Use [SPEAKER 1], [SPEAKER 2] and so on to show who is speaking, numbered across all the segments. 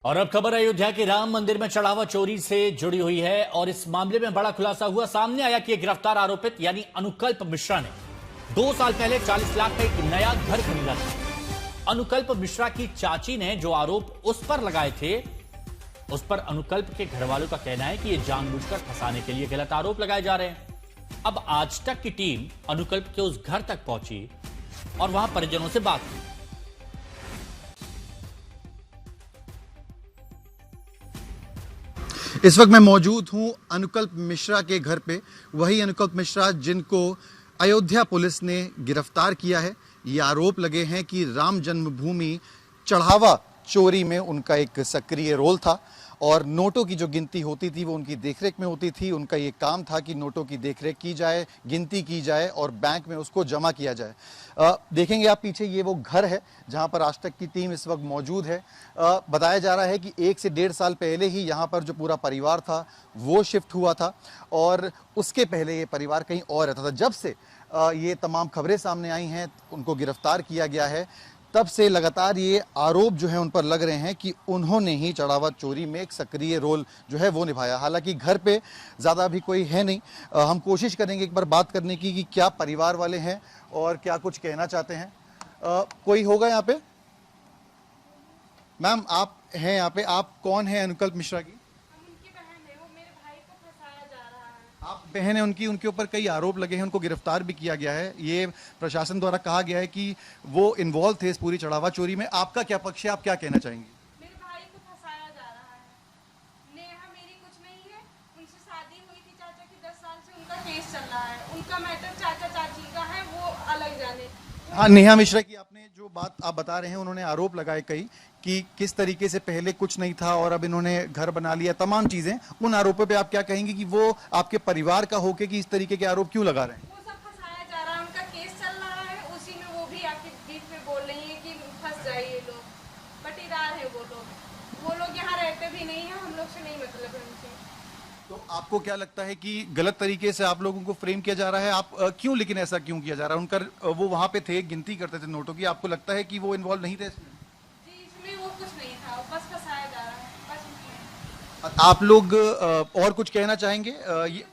[SPEAKER 1] और अब खबर अयोध्या के राम मंदिर में चढ़ावा चोरी से जुड़ी हुई है और इस मामले में बड़ा खुलासा हुआ। सामने आया कि गिरफ्तार आरोपित यानी अनुकल्प मिश्रा ने 2 साल पहले 40 लाख का एक नया घर खरीदा था। अनुकल्प मिश्रा की चाची ने जो आरोप उस पर लगाए थे, उस पर अनुकल्प के घर वालों का कहना है कि यह जानबूझकर फंसाने के लिए गलत आरोप लगाए जा रहे हैं। अब आज तक की टीम अनुकल्प के उस घर तक पहुंची और वहां परिजनों से बात की।
[SPEAKER 2] इस वक्त मैं मौजूद हूं अनुकल्प मिश्रा के घर पे। वही अनुकल्प मिश्रा जिनको अयोध्या पुलिस ने गिरफ्तार किया है। ये आरोप लगे हैं कि राम जन्मभूमि चढ़ावा चोरी में उनका एक सक्रिय रोल था और नोटों की जो गिनती होती थी वो उनकी देखरेख में होती थी। उनका ये काम था कि नोटों की देखरेख की जाए, गिनती की जाए और बैंक में उसको जमा किया जाए। देखेंगे आप पीछे, ये वो घर है जहां पर आज तक की टीम इस वक्त मौजूद है। बताया जा रहा है कि 1 से 1.5 साल पहले ही यहाँ पर जो पूरा परिवार था वो शिफ्ट हुआ था और उसके पहले ये परिवार कहीं और रहता था। जब से ये तमाम खबरें सामने आई हैं, उनको गिरफ्तार किया गया है, तब से लगातार ये आरोप जो है उन पर लग रहे हैं कि उन्होंने ही चढ़ावा चोरी में एक सक्रिय रोल जो है वो निभाया। हालांकि घर पे ज़्यादा भी कोई है नहीं। हम कोशिश करेंगे एक बार बात करने की कि क्या परिवार वाले हैं और क्या कुछ कहना चाहते हैं। कोई होगा यहाँ पे? मैम, आप हैं यहाँ पे, आप कौन है अनुकल्प मिश्रा की? आप बहन है उनकी, उनके ऊपर कई आरोप लगे हैं, उनको गिरफ्तार भी किया गया है। ये प्रशासन द्वारा कहा गया है कि वो इन्वॉल्व थे इस पूरी चढ़ावा चोरी में। आपका क्या पक्ष है, आप क्या कहना चाहेंगे?
[SPEAKER 3] मेरे भाई को फंसाया जा रहा है। नेहा मेरी कुछ नहीं है, उनसे शादी हुई थी चाचा की, 10 साल से उनका केस चल रहा है। उनका मैटर चाचा चाची का है, वो अलग जाने।
[SPEAKER 2] हाँ, नेहा मिश्रा की आपने जो बात आप बता रहे हैं, उन्होंने आरोप लगाए कई कि किस तरीके से पहले कुछ नहीं था और अब इन्होंने घर बना लिया, तमाम चीजें। उन आरोपों पे आप क्या कहेंगे कि वो आपके परिवार का होके कि इस तरीके के आरोप क्यों लगा रहे हैं?
[SPEAKER 3] वो सब फंसाया जा रहा है, उनका केस चल रहा है, उसी में वो भी आके बीच में बोल रही है कि फंस जाए ये लोग। बटीदार है वो लोग यहाँ रहते भी नहीं है, हम लोग से नहीं मतलब है उनसे।
[SPEAKER 2] तो आपको क्या लगता है कि गलत तरीके से आप लोगों को फ्रेम किया जा रहा है? आप क्यों, लेकिन ऐसा क्यों किया जा रहा है? उनका वो वहां पे थे, गिनती करते थे नोटों की, आपको लगता है कि वो इन्वॉल्व नहीं थे इसमें?
[SPEAKER 3] जी, इसमें वो कुछ नहीं था, बस फंसाया जा रहा है, बस उसमें।
[SPEAKER 2] आप लोग और कुछ कहना चाहेंगे? ये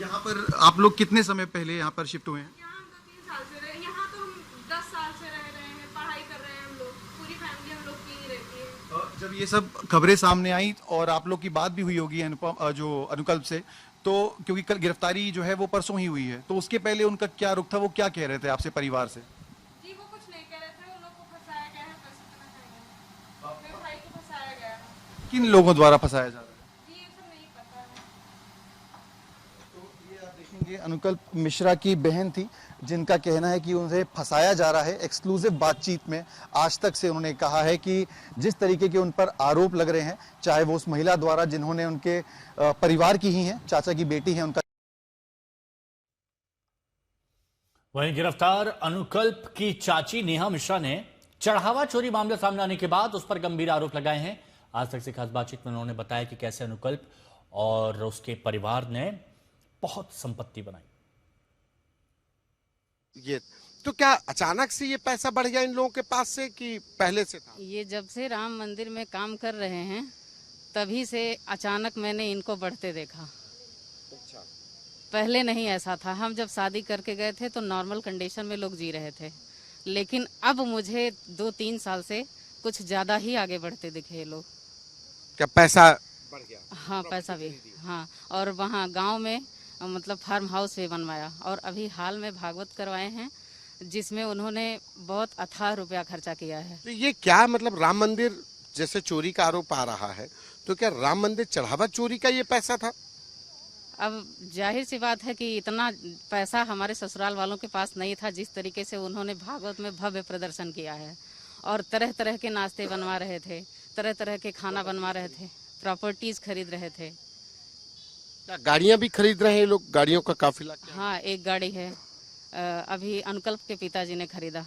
[SPEAKER 2] यहाँ पर आप लोग कितने समय पहले यहाँ पर शिफ्ट हुए हैं?
[SPEAKER 3] यहाँ हम 2-3 साल से रहे, यहाँ तो हम 10 साल से रह रहे हैं, पढ़ाई कर रहे हैं हम लोग, पूरी फैमिली हम लोग की ही रहती है।
[SPEAKER 2] जब ये सब खबरें सामने आई और आप लोग की बात भी हुई होगी जो अनुकल्प से, तो क्योंकि कल गिरफ्तारी जो है वो परसों ही हुई है, तो उसके पहले उनका क्या रुख था? वो क्या कह रहे थे आपसे परिवार से?
[SPEAKER 3] जी, वो कुछ नहीं कह रहे थे, उन लोग को फंसाया गया है, बस इतना कहेंगे। मेरे भाई को फंसाया गया है।
[SPEAKER 2] किन लोगों द्वारा फंसाया जा रहा है?
[SPEAKER 3] जी, ये सब नहीं पता है।
[SPEAKER 2] तो ये आप देखेंगे, अनुकल्प मिश्रा की बहन थी जिनका कहना है कि उन्हें फंसाया जा रहा है। एक्सक्लूसिव बातचीत में आज तक से उन्होंने कहा है कि जिस तरीके के उन पर आरोप लग रहे हैं, चाहे वो उस महिला द्वारा जिन्होंने उनके परिवार की ही हैं, चाचा की बेटी है उनका।
[SPEAKER 1] वहीं गिरफ्तार अनुकल्प की चाची नेहा मिश्रा ने चढ़ावा चोरी मामला सामने आने के बाद उस पर गंभीर आरोप लगाए हैं। आज तक से खास बातचीत में उन्होंने बताया कि कैसे अनुकल्प और उसके परिवार ने बहुत संपत्ति बनाई।
[SPEAKER 4] ये तो क्या अचानक से ये पैसा बढ़ गया इन लोगों के पास से कि पहले से था?
[SPEAKER 5] ये जब से राम मंदिर में काम कर रहे हैं तभी से अचानक मैंने इनको बढ़ते देखा।
[SPEAKER 4] अच्छा।
[SPEAKER 5] पहले नहीं ऐसा था। हम जब शादी करके गए थे तो नॉर्मल कंडीशन में लोग जी रहे थे, लेकिन अब मुझे 2-3 साल से कुछ ज़्यादा ही आगे बढ़ते दिखे ये लोग।
[SPEAKER 4] क्या पैसा बढ़ गया?
[SPEAKER 5] हाँ, पैसा भी। हाँ, और वहाँ गांव में मतलब फार्म हाउस भी बनवाया और अभी हाल में भागवत करवाए हैं जिसमें उन्होंने बहुत अथाह रुपया खर्चा किया है।
[SPEAKER 4] तो ये क्या मतलब, राम मंदिर जैसे चोरी का आरोप आ रहा है, तो क्या राम मंदिर चढ़ावा चोरी का ये पैसा था?
[SPEAKER 5] अब जाहिर सी बात है कि इतना पैसा हमारे ससुराल वालों के पास नहीं था। जिस तरीके से उन्होंने भागवत में भव्य प्रदर्शन किया है और तरह तरह के नाश्ते बनवा रहे थे, तरह तरह के खाना बनवा रहे थे, प्रॉपर्टीज खरीद रहे थे।
[SPEAKER 4] क्या गाड़ियां भी खरीद रहे हैं लोग? गाड़ियों का काफिला क्या?
[SPEAKER 5] हाँ, एक गाड़ी है, अभी अनुकल्प के पिताजी ने खरीदा।